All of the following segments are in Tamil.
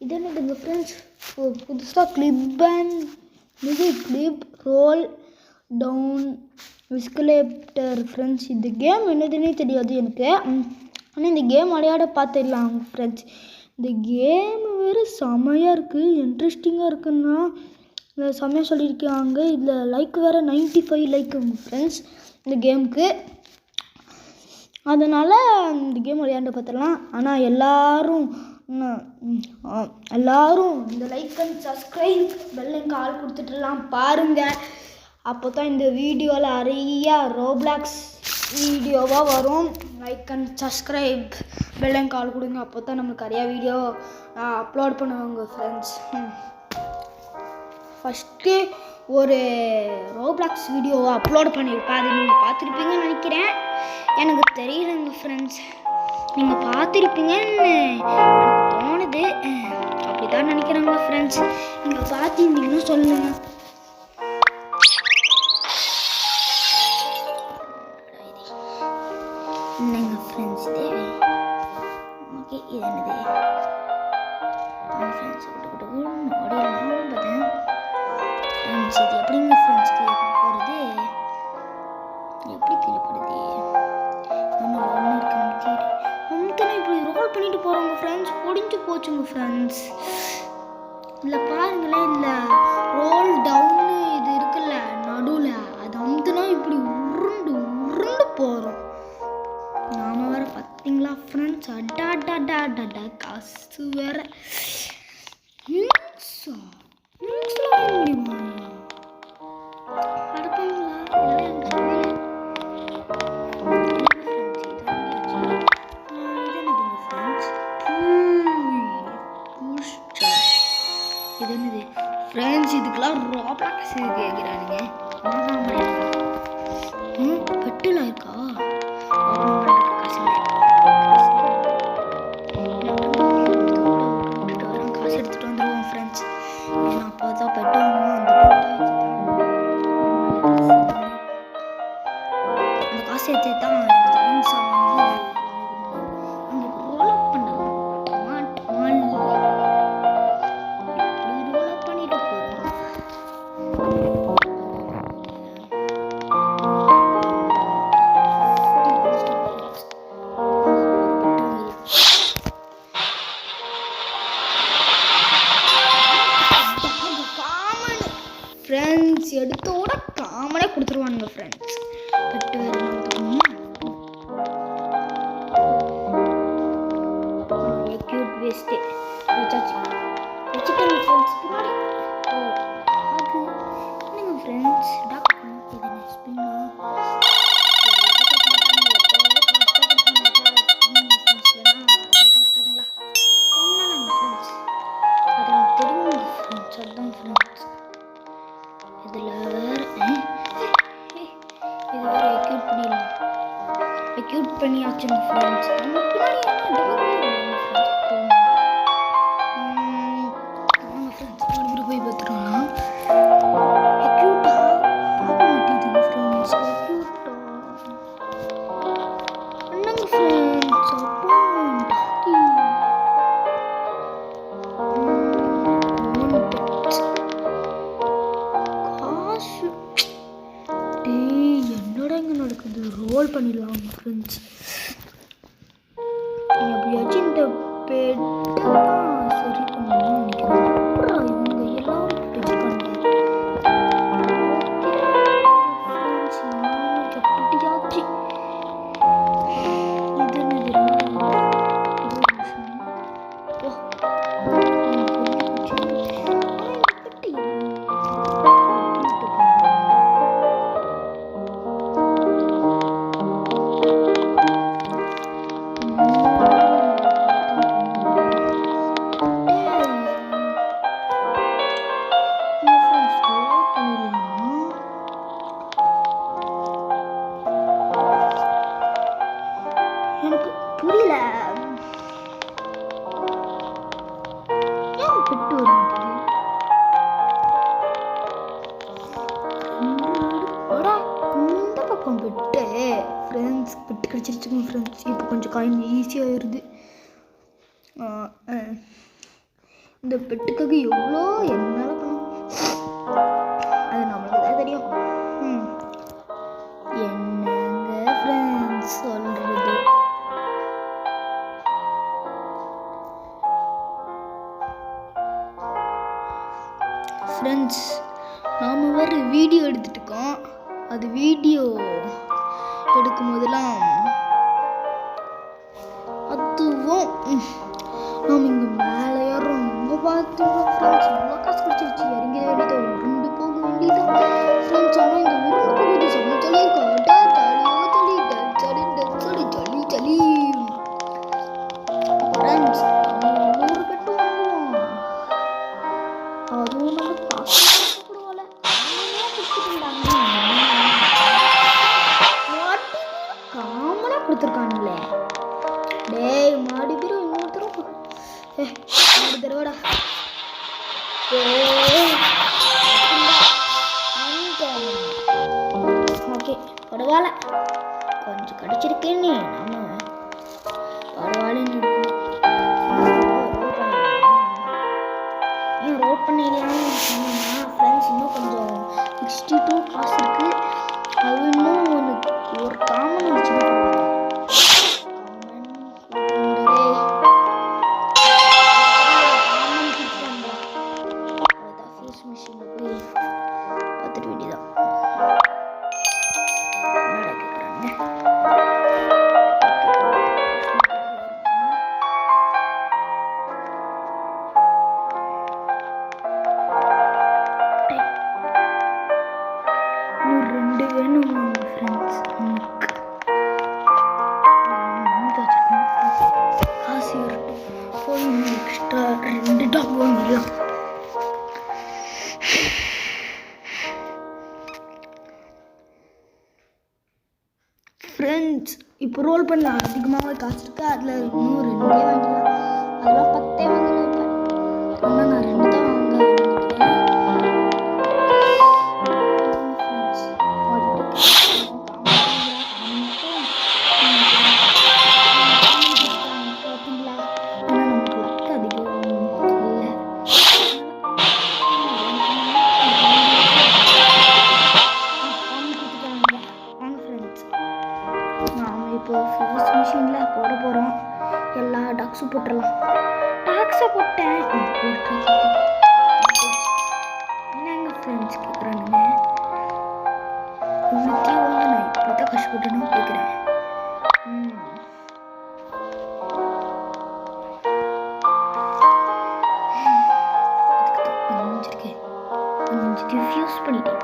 இது என்னதுங்க ஃப்ரெண்ட்ஸ், புதுசாக clip and music clip roll down விஸ்கலேப்டர் ஃப்ரெண்ட்ஸ். இந்த கேம் என்னதுன்னே தெரியாது எனக்கு, ஆனால் இந்த கேம் விளையாட பார்த்துடலாம் ஃப்ரெண்ட்ஸ். இந்த கேம் வேறு செமையாக இருக்குது, இன்ட்ரெஸ்டிங்காக இருக்குன்னா செம்மையாக சொல்லியிருக்காங்க. இதில் லைக் வேறு 95 லைக் ஃப்ரெண்ட்ஸ் இந்த கேமுக்கு. அதனால் இந்த கேம் விளையாண்டு பார்த்துடலாம். ஆனால் எல்லோரும் இந்த லைக் அண்ட் சப்ஸ்கிரைப் பெல்லுக்கு ஆள் கொடுத்துட்டுலாம் பாருங்கள். அப்போ தான் இந்த வீடியோவில் நிறையா ரோப்ளாக்ஸ் வீடியோவாக வரும். லைக் அண்ட் சப்ஸ்கிரைப் பெல்லுக்கு ஆள் கொடுங்க, அப்போ தான் நம்மளுக்கு நிறையா வீடியோ அப்லோட் பண்ணுவாங்க ஃப்ரெண்ட்ஸ். ஃபஸ்ட்டு ஒரு ரோப்ளாக்ஸ் வீடியோவை அப்லோட் பண்ணியிருப்பேன், அது நீங்கள் பார்த்துருப்பீங்கன்னு நினைக்கிறேன். எனக்கு தெரியலங்க ஃப்ரெண்ட்ஸ், நீங்கள் பார்த்துருப்பீங்கன்னு எனக்கு தோணுது, அப்படி தான் நினைக்கிறாங்க ஃப்ரெண்ட்ஸ். நீங்கள் பார்த்துருந்தீங்கன்னா சொல்லுங்கள். என்னங்க ஃப்ரெண்ட்ஸ் இது? ஓகே, இது என்னது ஃப்ரெண்ட்ஸ்? ஓடிடலாம் பார்த்தேன் ஃப்ரெண்ட்ஸ். இது எப்படிங்க ஃப்ரெண்ட்ஸ் கீழே போகிறது? எப்படி கீழே போடுது? ஒன்று இருக்கான்னு இப்படி ரோல் பண்ணிட்டு போகிறோங்க ஃப்ரெண்ட்ஸ். ஒடிஞ்சு போச்சுங்க ஃப்ரெண்ட்ஸ். இல்லை பாருங்களேன், இல்லை ரோல் டவுன்னு இது இருக்குல்ல நடுவில், அது அமுத்துனா இப்படி உருண்டு உருண்டு போகிறோம். நாம வேறு பார்த்தீங்களா ஃப்ரெண்ட்ஸ்? அடாடாடாடாடா காசு வேறு இது என்னது ஃப்ரெண்ட்ஸ்? இதுக்கெல்லாம் ரோப்ளாக்ஸ் கேட்குறானுங்க. பெட்டுலாம் இருக்கா? காசு எடுத்துகிட்டு வந்துடுவோம் ஃப்ரெண்ட்ஸ். ஏன்னா அப்போ தான் பெட்டு அந்த காசு எடுத்து தான் ஃப்ரெண்ட்ஸ் எடுத்தோட காமனாக கொடுத்துருவானுங்க ஃப்ரெண்ட்ஸ். பெட்டு வேறு க்யூட் வேஸ்ட்டு வச்சுட்டாங்க ஃப்ரெண்ட்ஸ். பின்னாடி என்னங்க ஃப்ரெண்ட்ஸ் எக்யூட் பண்ணியாச்சுங்க ஃப்ரெண்ட்ஸ். போய் பார்த்துருவோம். எக்யூட்டா பார்க்க மாட்டேங்குதுங்க ஃப்ரெண்ட்ஸ். எக்யூட்டா என்னங்க ஃப்ரெண்ட்ஸ்? காசு என்னடா இங்கே நடக்குது? ரோல் பண்ணிடலாம் ஃப்ரெண்ட்ஸ். எப்படியாச்சும் இந்த பெட்டை சரி பண்ணணும்னு நினைக்கிறேன். இவங்க எல்லாரும் வச்சுருக்காங்க. எப்படியாச்சு இது எனக்கு புரியல. ஏன் பெட்டு வர மாட்டேங்குது? இந்த பக்கம் பெட்டு ஃப்ரெண்ட்ஸ். பெட்டு கிடச்சிருச்சுங்க ஃப்ரெண்ட்ஸ். இப்போ கொஞ்சம் காயின் ஈஸியாகிடுது. இந்த பெட்டுக்காக எவ்வளோ என்னால் பண்ணும், அது நம்மளுக்கு தான் தெரியும். என்னங்க ஃப்ரெண்ட்ஸ் சொல்கிறது, ஃப்ரெண்ட்ஸ் நாம் வேறு வீடியோ எடுத்துகிட்டு இருக்கோம். அது வீடியோ எடுக்கும் போதெல்லாம் அதுவும் நாம் இங்கே மேலே ஏறோம். இங்கே பார்த்தீங்களா ஃப்ரெண்ட்ஸ், இவ்வளோ காசு கிடச்சிருச்சு. இறங்கி வேண்டியது உருண்டு போக வேண்டியது ஃப்ரெண்ட்ஸ். ஆனால் இந்த உருண்டு போகுது சொல்லி சொல்லி காட்டா ஜாலியோ சொல்லி டச்சடி டச்சடி ஜலி ஜலி ஃப்ரெண்ட்ஸ். நம்ம இன்னொரு பெட்டு வாங்குவோம், அதுவும் நம்ம காசு கொடுக்கல காமனா கொடுத்துருக்கானுங்களே. டேய் மாடி பேரும் இன்னொருத்தரும் மாடி தருவாடா. ஓகே பரவாயில்ல, கொஞ்சம் கிடைச்சிருக்கேன்னு நம்ம பரவாயில்லன்னு ரோட் பண்ணிடலாம்னு சொன்னோம்னா ஃப்ரெண்ட்ஸ். இன்னும் கொஞ்சம் 62 காசு இருக்குது. அது இன்னும் ஒரு காமன் வச்சுன்னா மிஷினில் போய் பார்த்துட்டு வேண்டியதான். என்னடா கேட்குறாங்க, இன்னும் 2 வேணும் ஃப்ரெண்ட்ஸ். காசு போய் எக்ஸ்ட்ரா 2 டாக் வாங்கிடலாம். ஃப்ரெண்ட்ஸ் இப்போ ரோல் பண்ணலாம். அதிகமாக காசு இருக்கு, அதில் இன்னும் 2 வாங்கிக்கலாம். அதெல்லாம் 10 வாங்கலாம். இப்போ ஆனால் நான் 2 தான் வாங்க நினைக்கிறேன். பார்த்தீங்களா, ஆனால் நமக்கு லக்கு அதிகம் இல்லை. வாங்க ஃப்ரெண்ட்ஸ், நாம் இப்போ ஃபாஸ்ட் மிஷினில் போட போகிறோம். எல்லா டாக்ஸும் போட்டுடலாம். டாக்ஸை போட்டேன். என்னங்க ஃப்ரெண்ட்ஸ் கேட்குறானுங்க, இவ்வளோத்தையும் வாங்க நான் இப்படி தான் கஷ்டப்பட்டேன்னு கேட்குறேன். அதுக்கு தான் நினைஞ்சிருக்கேன், ரிஃப்யூஸ் பண்ணிட்டேன்.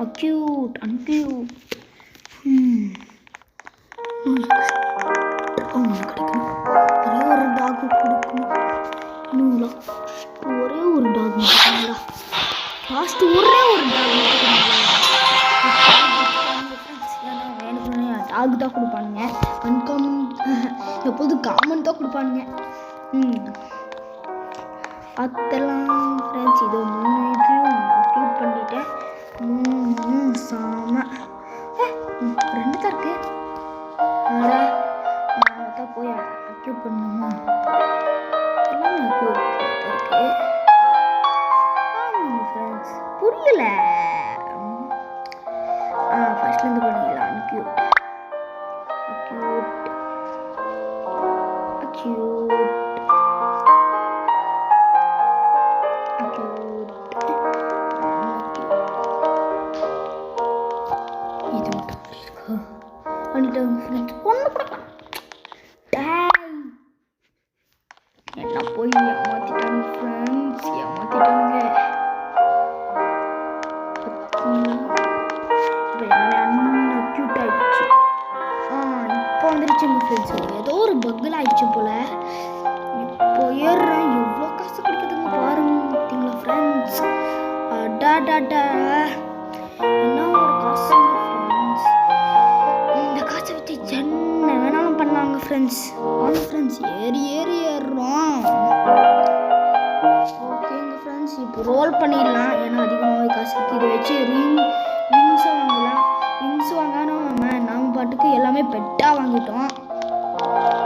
அக்யூட் அன்க்யூட் கிடைக்கணும். ஒரே ஒரு டாக் கொடுக்கணும். இன்னும் ஒரே ஒரு டாக் மட்டும் லாஸ்ட் ஒரே ஒரு டாக் ஏன்னா வேணும்னே டாக் தான் கொடுப்பானுங்க. அன்காமன் எப்போதும் காமன் தான் கொடுப்பானுங்க. பார்த்துலாம் ஃப்ரெண்ட்ஸ். இதோ 3 இதையும் அக்யூட் பண்ணிட்டேன். 3 சாம 2 தான் இருக்கு. நான் தான் போய் அக்யூட் பண்ணணுமா, எல்லாமே அக்யூட் இருக்கு. ஆமாங்க ஃப்ரெண்ட்ஸ், புரியல. ஃபர்ஸ்ட்லேருந்து பண்ணிக்கலாம். அக்யூட் அக்யூட் அக்யூட் பண்ணிட்டாங்க ஃப்ரெண்ட்ஸ். ஒன்று கொடுக்கலாம். என்ன போய் ஏமாத்திட்டாங்க ஃப்ரெண்ட்ஸ், ஏமாத்திட்டானுங்க. அன்அக்யூட் ஆகிடுச்சு. இப்போ வந்துருச்சுங்க ஃப்ரெண்ட்ஸ். ஏதோ ஒரு பக்கில் ஆகிடுச்சு போல். இப்போ ஏறுறேன். எவ்வளோ காசு கிடைக்குதுங்க பாருங்க. பார்த்தீங்களா ஃப்ரெண்ட்ஸ், அடாடாடா என்ன ஒரு காசுங்க ஃப்ரெண்ட்ஸ். இந்த காசை வச்சு என்ன வேணாலும் பண்ணாங்க ஃப்ரெண்ட்ஸ். வாங்க ஃப்ரெண்ட்ஸ், ஏறுறோம். ஓகேங்க ஃப்ரெண்ட்ஸ், இப்போ ரோல் பண்ணிடலாம். ஏன்னா அதிகமாகவே காசு இருக்குது. இதை வச்சு விங்ஸை வாங்கலாம். விங்ஸ் வாங்காமல் நம்ம பாட்டுக்கு எல்லாமே பெட்டாக வாங்கிட்டோம்.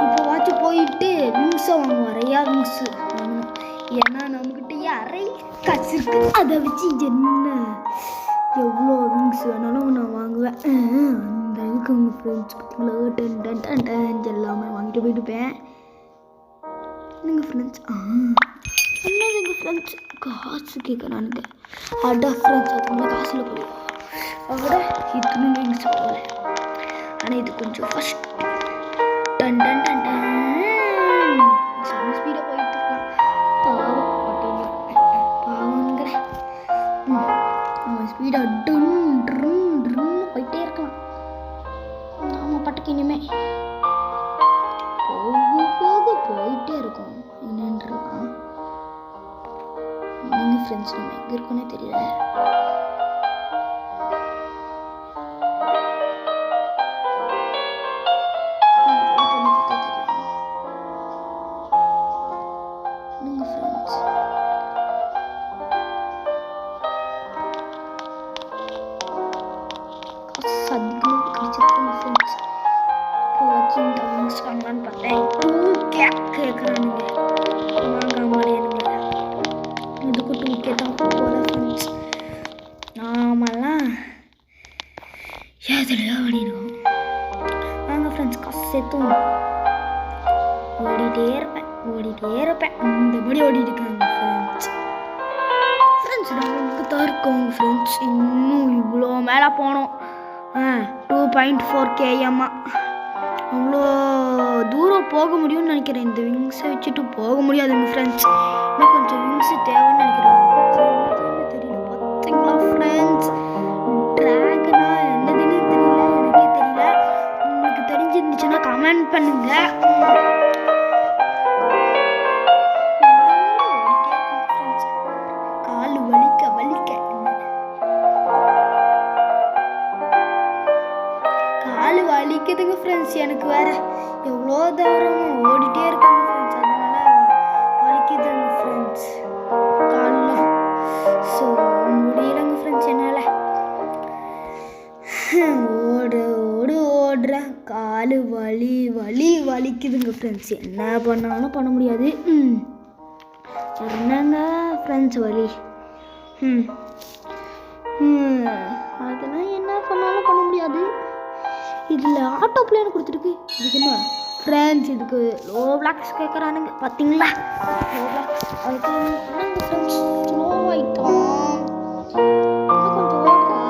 இப்போ வாட்ச் போயிட்டு விங்ஸை வாங்குவோம், நிறையா விங்ஸு வாங்கணும். ஏன்னா நம்மக்கிட்ட அரை காசு இருக்கு, அதை வச்சு என்ன எவ்வளோ விங்ஸ் வேணாலும் நான் வாங்குவேன். அந்த அளவுக்கு உங்கள் ஃப்ரெண்ட்ஸ் பார்த்தீங்களா, எல்லாமே வாங்கிட்டு போயிட்டுப்பேன். எங்கள் ஃப்ரெண்ட்ஸ் என்னது எங்கள் ஃப்ரெண்ட்ஸ் காசு கேட்குறானுங்க. அடா ஃப்ரெண்ட்ஸ் அதுக்குள்ள காசில் போய் அவட இத்தனை விங்ஸ் போகல. ஆனால் இது கொஞ்சம் first done done done done செம்ம ஸ்பீடாக போயிட்டு இருக்கான். பாவங்கிற அவன் ஸ்பீடாக டன் ட்ருன்னு போயிட்டே இருக்கலாம். நாம பட்டுக்கு இனிமே போக போயிட்டே இருக்கும். என்னன்றான் எங்கள் ஃப்ரெண்ட்ஸ் நம்ம எங்கே இருக்கோன்னே தெரியல. நாமெல்லாம் எதுலையோ ஓடிடுவோம். நாங்கள் ஃப்ரெண்ட்ஸ் காசு சேர்த்தும் ஓடிட்டே இருப்பேன். இந்த மாதிரி ஓடிட்டு இருக்காங்க ஃப்ரெண்ட்ஸ். நாங்கள் இங்கே தான் இருக்கோம் ஃப்ரெண்ட்ஸ். இன்னும் இவ்வளோ மேலே போனோம். 2.4 km அவ்வளோ தூரம் போக முடியும்னு நினைக்கிறேன். இந்த விங்ஸை வச்சுட்டு போக முடியாதுங்க ஃப்ரெண்ட்ஸ். இன்னும் கொஞ்சம் விங்ஸு தேவைன்னு நினைக்கிறேன். தெரியல பார்த்தீங்களா ஃப்ரெண்ட்ஸ், ட்ராகனா என்னதுன்னு தெரியல, எனக்கே தெரியல. உங்களுக்கு தெரிஞ்சிருந்துச்சுன்னா கமெண்ட் பண்ணுங்க. கால் வலிக்குதுங்க ஃப்ரெண்ட்ஸ். எனக்கு வேற எவ்வளோ தூரம் ஓடிட்டே இருக்காங்க ஃப்ரெண்ட்ஸ், அதனால வலிக்குதுங்க ஃப்ரெண்ட்ஸ் கால்லாம். ஸோ முடியலங்க ஃப்ரெண்ட்ஸ் என்னால். ஓடுறேன், கால் வலிக்குதுங்க ஃப்ரெண்ட்ஸ். என்ன பண்ணாலும் பண்ண முடியாது. என்னங்க ஃப்ரெண்ட்ஸ் வலி, அதெல்லாம் என்ன பண்ணாலும் பண்ண முடியாது. இதில் ஆட்டோ பிளேன் கொடுத்துருக்கு. இதுக்கு என்ன ஃப்ரெண்ட்ஸ், இதுக்கு லோ பிளாக்ஸ் கேட்குறானுங்க பார்த்தீங்களா. லோ பிளாக்ஸ் அதுக்கு என்னங்க ஃப்ரெண்ட்ஸ் ஸ்லோ ஆகிட்டோம். இன்னும் கொஞ்சம் ஓடுறா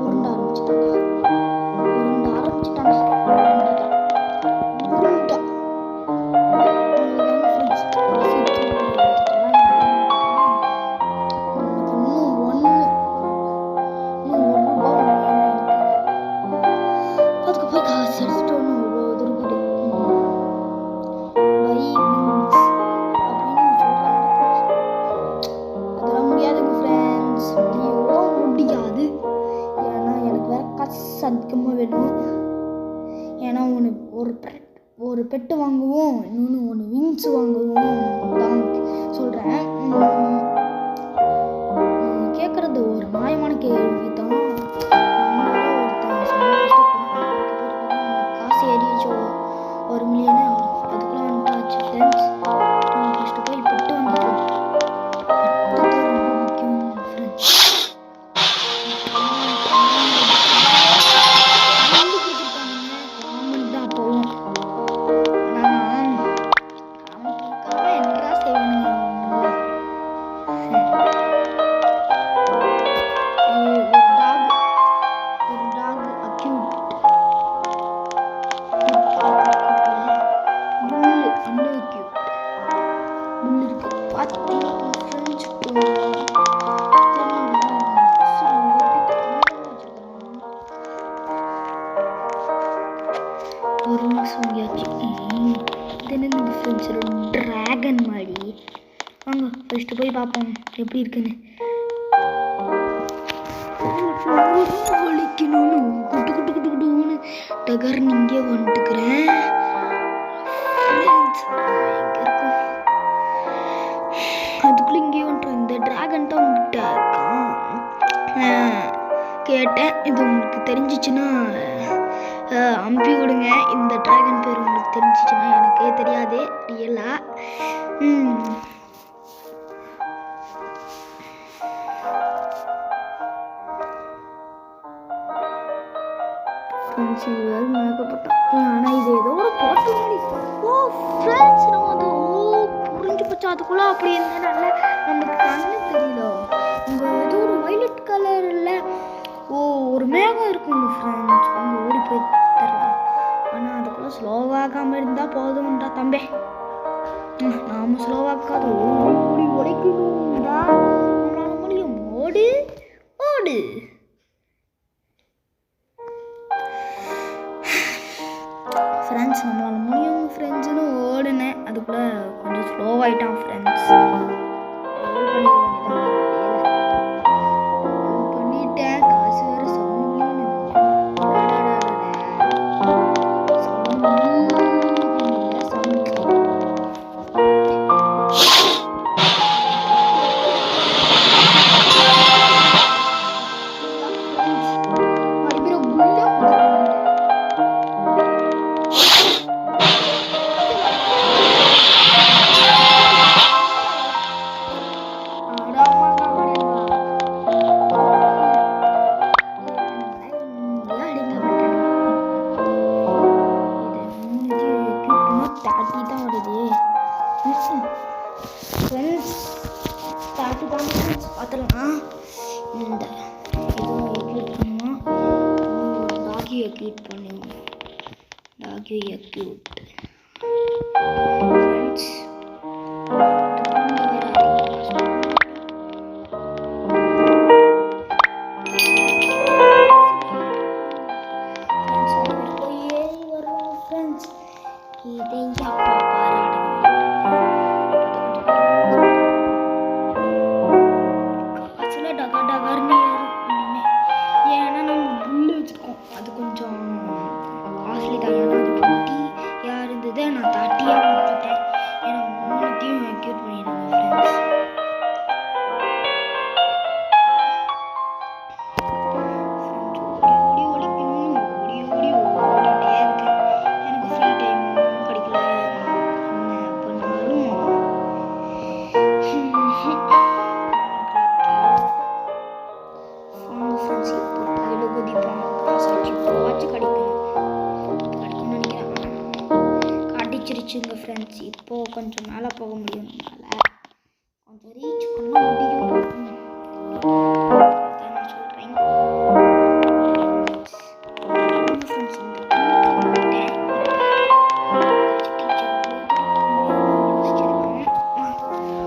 உருண்ட ஆரம்பிச்சிட்டாங்க. அதிகமாக வேணும். ஏன்னா ஒரு பெட்டு வாங்குவோம், இன்னொன்று விங்ஸ் வாங்குவோம் தான் சொல்கிறேன். கேட்குறது ஒரு நியாயமான கேள்வி தான். காசு ஏறிச்சோ 1 மில்லியனு, அதுக்குலாம் வந்துட்டாச்சு ஃப்ரெண்ட்ஸ். நம்ம ஃபஸ்ட்டு போய் பெட்டு வாங்கிப்போம். பெட்டு தான் ரொம்ப முக்கியம் ஃப்ரெண்ட்ஸ். ஒரு நிமிஷம் வாங்கியாச்சு. இது என்ன ஃப்ரெண்ட்ஸ், ட்ராகன் மாதிரி. வாங்க ஃபஸ்ட்டு போய் பார்ப்போம் எப்படி இருக்குன்னு. வலிக்கணும்னு குட்டுன்னு டகர்னு இங்கே வந்துட்டுக்கிறேன். அதுக்குள்ளே இங்கே வந்துட்டோம். இந்த ட்ராகன் தான் உங்ககிட்ட இருக்கான் கேட்டேன். இது உங்களுக்கு தெரிஞ்சிச்சுன்னா அனுப்பி விடுங்க. இந்த ட்ராகன் பேர் உங்களுக்கு தெரிஞ்சிச்சுன்னா, எனக்கே தெரியாது ரியலாக. ஃப்ரெண்ட்ஸ் இது வேறு மேக்கப்பட்டோம். ஆனால் இது ஏதோ ஒரு பாட்டு மாதிரி. ஓ ஃப்ரெண்ட்ஸ் நம்ம அது புரிஞ்சு போச்சு. அதுக்குள்ளே அப்படி இருந்தனால நமக்கு கண்ணு தெரியல. இங்கே ஏதோ ஒரு வைலட் கலரில் ஒரு மேகம் இருக்குங்க ஃப்ரெண்ட்ஸ். அவங்க ஓடி போய் தரலாம். ஆனால் அதுக்குள்ளே ஸ்லோவாகாமல் இருந்தால் போதும்டா தம்பி. நாம் ஸ்லோவாக்காது ஓடி உடைக்கணும்டா. நம்மளால முடியும். ஓடு ஓடு. ஃப்ரெண்ட்ஸ் நம்மளால முடியும் ஃப்ரெண்ட்ஸ்னு ஓடுனேன். அதுக்குள்ளே கொஞ்சம் ஸ்லோவாகிட்டான் ஃப்ரெண்ட்ஸ். பண்ணிட்டேன். காசு வேறு பார்த்துலாம். இந்த இதுவும் எக்யூட் பண்ணுவோம். டாகி எக்யூட் பண்ணுவோம். டாகி எக்யூட் ஃப்ரெண்ட்ஸ். அது கொஞ்சம் காஸ்ட்லி தான். ஏன்னா அது பொட்டி யார் இருந்தது நான் தாட்டியாக மாற்றிட்டேன். ஏன்னா மூணுத்தையும் எக்யூட் பண்ணிடுங்க ஃப்ரெண்ட்ஸ். ஓடி ஓடிக்கணும். ஓடிட்டே இருக்கேன். எனக்கு ஃப்ரீ டைமும் கிடைக்கல. என்ன பண்ணாலும் ஃப்ரெண்ட்ஸ் இப்போ கீழே குதிப்போம். வாட்ச் கிடைக்கும்னு நினைக்கிறேன். காட்டிச்சிருச்சுங்க ஃப்ரெண்ட்ஸ். இப்போது கொஞ்சம் மேலே போக முடியும். நம்மளால் கொஞ்சம் ரீச் பண்ண முடியும். நான் சொல்கிறேன் ஃப்ரெண்ட்ஸ்.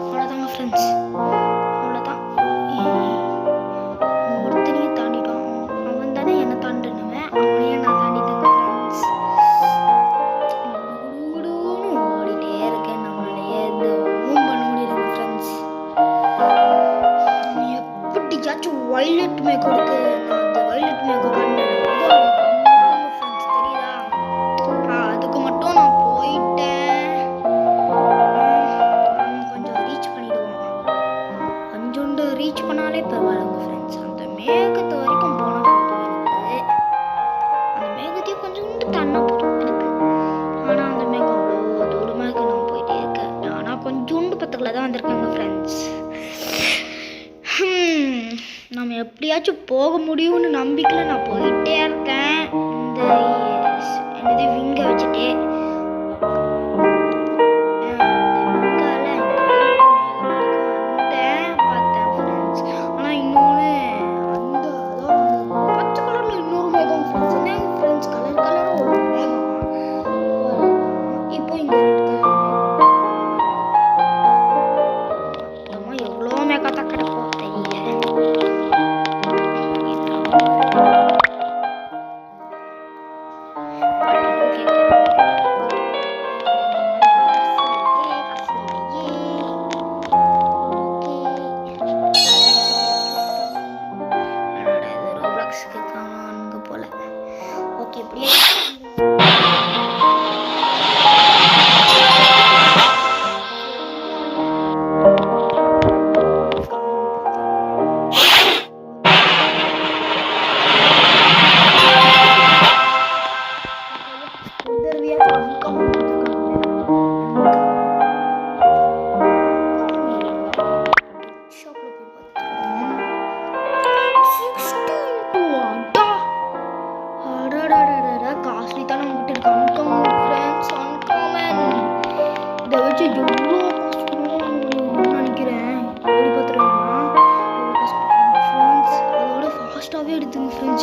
அவ்வளோதாங்க ஃப்ரெண்ட்ஸ். அவ்வளோதான். ஒருத்தனையும் தாண்டிட்டோம். அவன் தானே என்னை தாண்டினவன். அவனையே நான் தாண்டிட்டேங்க ஃப்ரெண்ட்ஸ். ஓடிட்டே இருக்கேன். நம்மளாலேயே எதுவும் பண்ண முடியலங்க ஃப்ரெண்ட்ஸ். எப்படியாச்சும் வைலட் மேக்கோ இருக்கு. நான் அந்த வைலட் மேக்கோ காட்டினேன் ஃப்ரெண்ட்ஸ். தெரியுதா? அதுக்கு மட்டும் நான் போயிட்டேன். கொஞ்சம் ரீச் பண்ணிடுவோம். கொஞ்சோண்டு ரீச் பண்ணாலே பரவாயில்லைங்க ஃப்ரெண்ட்ஸ். அந்த மேகத்தை வரைக்கும் போனால் போதும் எனக்கு. அந்த மேகத்தையும் கொஞ்சோண்டு தண்ணா போதும் எனக்கு. ஆனால் அந்த மேகம் அவ்வளோ தூரமாக நான் போயிட்டே இருக்கேன். ஆனால் கொஞ்சோண்டு பத்துக்களை தான் வந்திருக்காங்க ஃப்ரெண்ட்ஸ். நம்ம எப்படியாச்சும் போக முடியும்னு நம்பிக்கையில் நான் போயிட்டே இருக்கேன். என்னது விங்கை வச்சுட்டு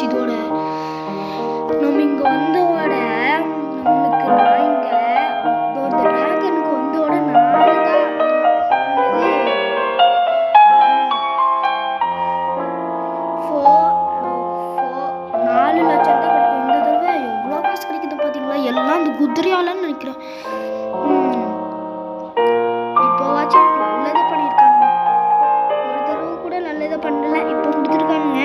ஃப்ரெண்ட்ஸ். இதோட நம்ம இங்கே வந்தோட நம்மளுக்கு நான் இங்கே ஒரு டிராகனுக்கு வந்தோட 4 தான் $4 லட்சம் தான் கிடைக்கும். இந்த தடவை எவ்வளோ காசு கிடைக்குது பார்த்தீங்களா? எல்லாம் இந்த குதிரையாலன்னு நினைக்கிறேன். இப்போவாச்சும் நல்லதை பண்ணியிருக்காங்க. ஒரு தடவை கூட நல்லதை பண்ணல, இப்போ கொடுத்துருக்கானுங்க.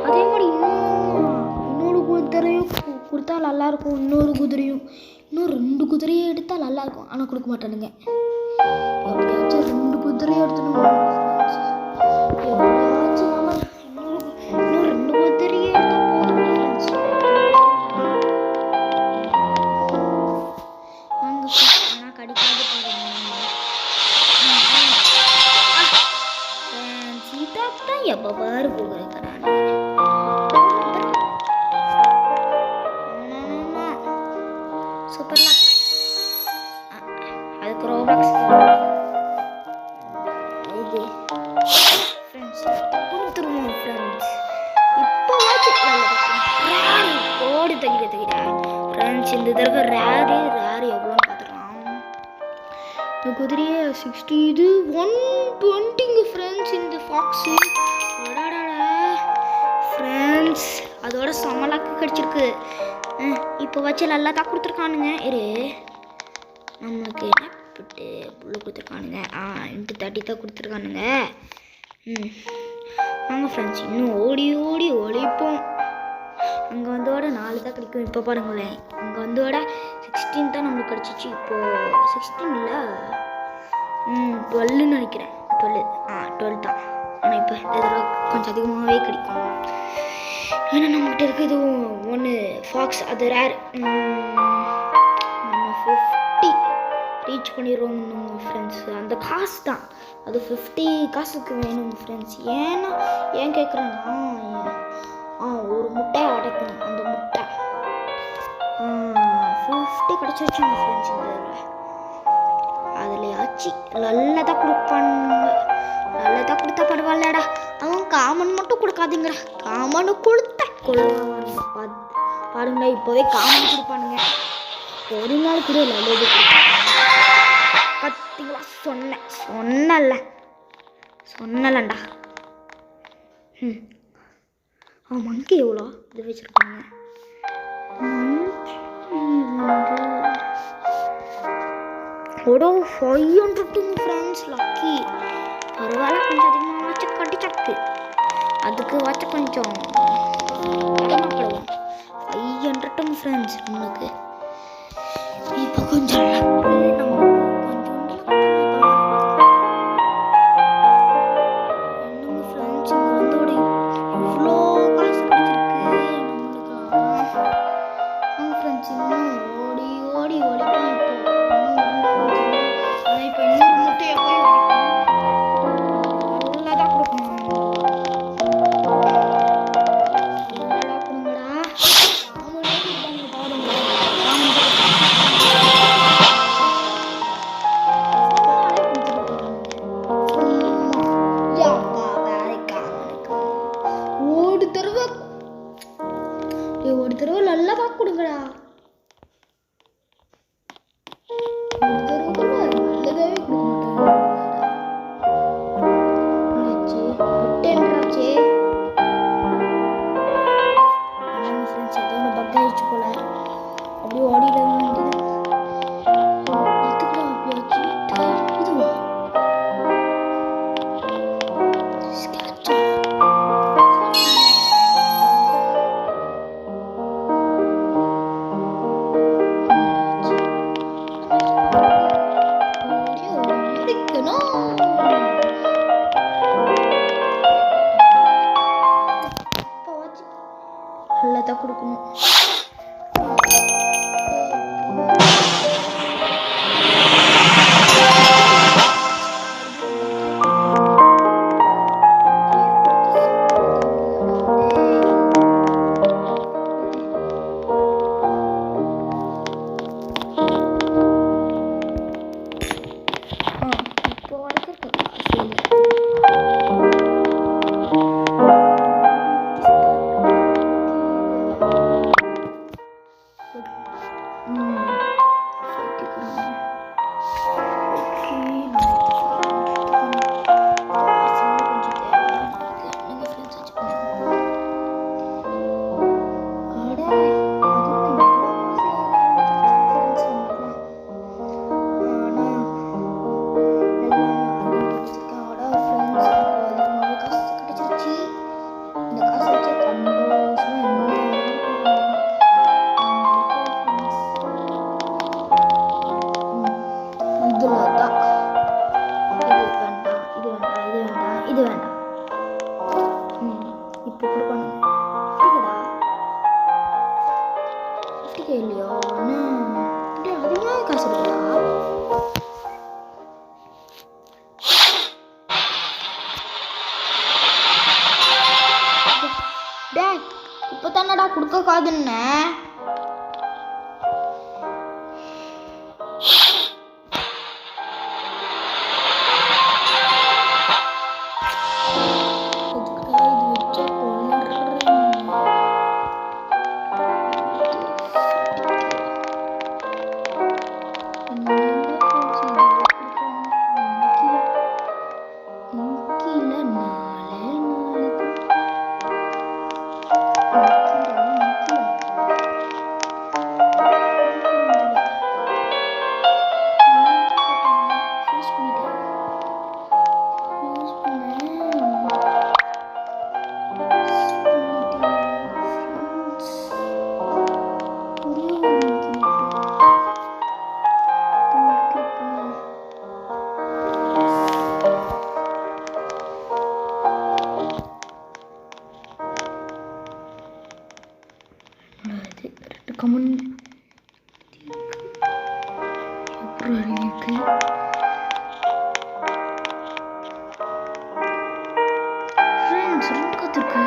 அதே மாதிரி இன்னொரு குதிரையும் கொடுத்தா நல்லாயிருக்கும். இன்னொரு குதிரையும் இன்னும் 2 குதிரையை எடுத்தால் நல்லாயிருக்கும். ஆனால் கொடுக்க மாட்டானுங்க. எப்படியாச்சும் 2 குதிரையை எடுத்துணும். எப்படியாச்சும் நம்ம இன்னும் 2 குதிரையை எடுத்தால் போதும். ஆனால் கிடைக்காது பாருங்க. சீதாத்தான் எப்போ பாரு போகிறேன். Super luck. அதுக்கு ரோபாக்ஸ் இது ஃப்ரெண்ட்ஸ் கொடுத்துருவோம் ஃப்ரெண்ட்ஸ். இப்போவாச்சும் ஓடி தகிட ஃப்ரெண்ட்ஸ். இந்த தடவை ரேரு எவ்வளோன்னு பார்த்துக்கலாம். இந்த குதிரையே 60, இது 120ங்க ஃப்ரெண்ட்ஸ். இந்த ஃபாக்ஸு ஃப்ரெண்ட்ஸ் அதோட சமலாக்கு கிடச்சிருக்கு. இப்போ வச்சு நல்லா தான் கொடுத்துருக்கானுங்க. நம்மளுக்கு என்ன போட்டு புள்ள கொடுத்துருக்கானுங்க. இன்ட்டு 30 தான் கொடுத்துருக்கானுங்க. வாங்க ஃப்ரெண்ட்ஸ் இன்னும் ஓடி ஒழிப்போம். அங்கே வந்தோட 4 தான் கிடைக்கும். இப்போ பாருங்களேன், அங்கே வந்தோட 16 தான் நம்மளுக்கு கிடச்சிச்சு. இப்போது 16 இல்லை 12ன்னு நினைக்கிறேன். 12 தான். ஆனால் இப்போ இதில் கொஞ்சம் அதிகமாகவே கிடைக்கும். ஏன்னா நம்மகிட்ட இருக்குது இதுவும் 1 ஃபாக்ஸ், அது ரேர். நம்ம 50 ரீச் பண்ணிடுவோங்க ஃப்ரெண்ட்ஸ். அந்த காசு தான் அது 50 காசுக்கு வேணுங்க ஃப்ரெண்ட்ஸ். ஏன் கேட்குறேன்னா ஒரு முட்டையை அடைக்கணும். அந்த முட்டை 50 கிடச்சிருச்சுங்க ஃப்ரெண்ட்ஸ். இந்த அதுலையாச்சு நல்லதாக கொடுப்பானுங்க. நல்லதாக கொடுத்தா பரவாயில்லடா. அவன் காமன் மட்டும் கொடுக்காதீங்கடா. காமனு கொடுத்த கொள்வானுங்க பாருங்களா. இப்போவே காமன் கொடுப்பானுங்க. ஒரு நாள் கூட நல்லது பார்த்தீங்களா? சொன்னலண்டா. மங்கி எவ்வளோ இது வச்சுருக்காங்க. ஓடோ 500 ஃப்ரெண்ட்ஸ். லக்கி பரவாயில்ல, கொஞ்சம் அதிகமாகச்சு கட்டிச்சக்கு. அதுக்கு வாட்ச கொஞ்சம் அதிகமாகப்படுவோம். 500 ஃப்ரெண்ட்ஸ். நம்மளுக்கு இப்போ கொஞ்சம் லக்கு. ஒரு தடவை நல்லா தான் கொடுங்கடா. ஒரு தடவை கூட நல்லதாவே கொடுக்க மாட்டாங்க. ஃப்ரெண்ட்ஸ் ஏதோ ஒன்று பக் ஆயிடுச்சு போல. அப்படியே ஓடிட வேண்டியது. இதுக்குடா அப்படியாச்சு. இதுவா நல்லதான் கொடுக்கணும். இப்போ வரைக்கும் காசு இல்லை. டே இப்போ தானடா கொடுக்க காதுன்னு கமெண்ட் இருக்கு ஃப்ரெண்ட்ஸ் ரெண்டு காத்திருக்கு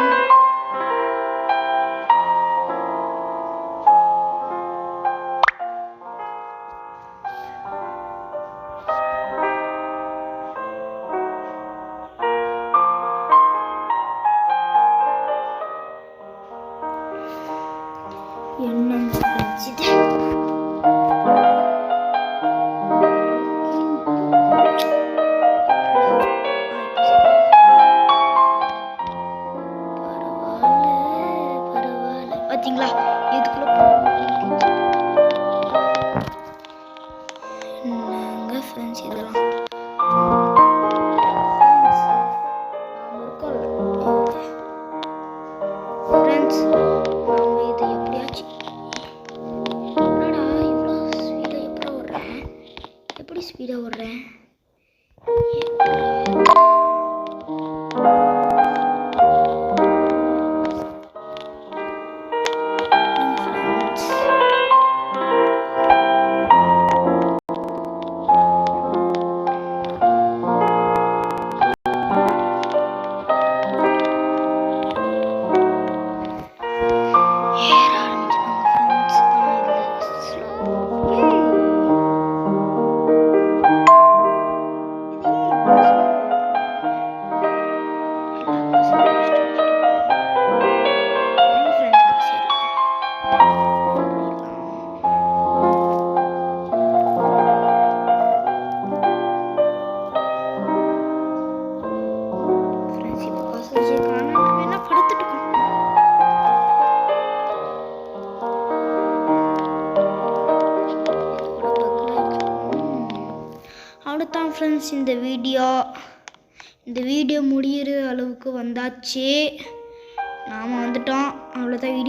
என்னங்க வச்சுட்டு பார்த்தீங்களா இதுக்குள்ள என்னங்க ஃப்ரெண்ட்ஸ் இதெல்லாம் ஃப்ரெண்ட்ஸ் நாம இதை எப்படியாச்சும் என்னடா இவ்வளோ ஸ்பீடாக எப்படி ஓடுறேன் எப்படி ஸ்பீடாக ஓடுறேன் அவ்வளோதான் ஃப்ரெண்ட்ஸ் இந்த வீடியோ முடிகிற அளவுக்கு வந்தாச்சு நாம் வந்துட்டோம் அவ்வளோதான் வீடியோ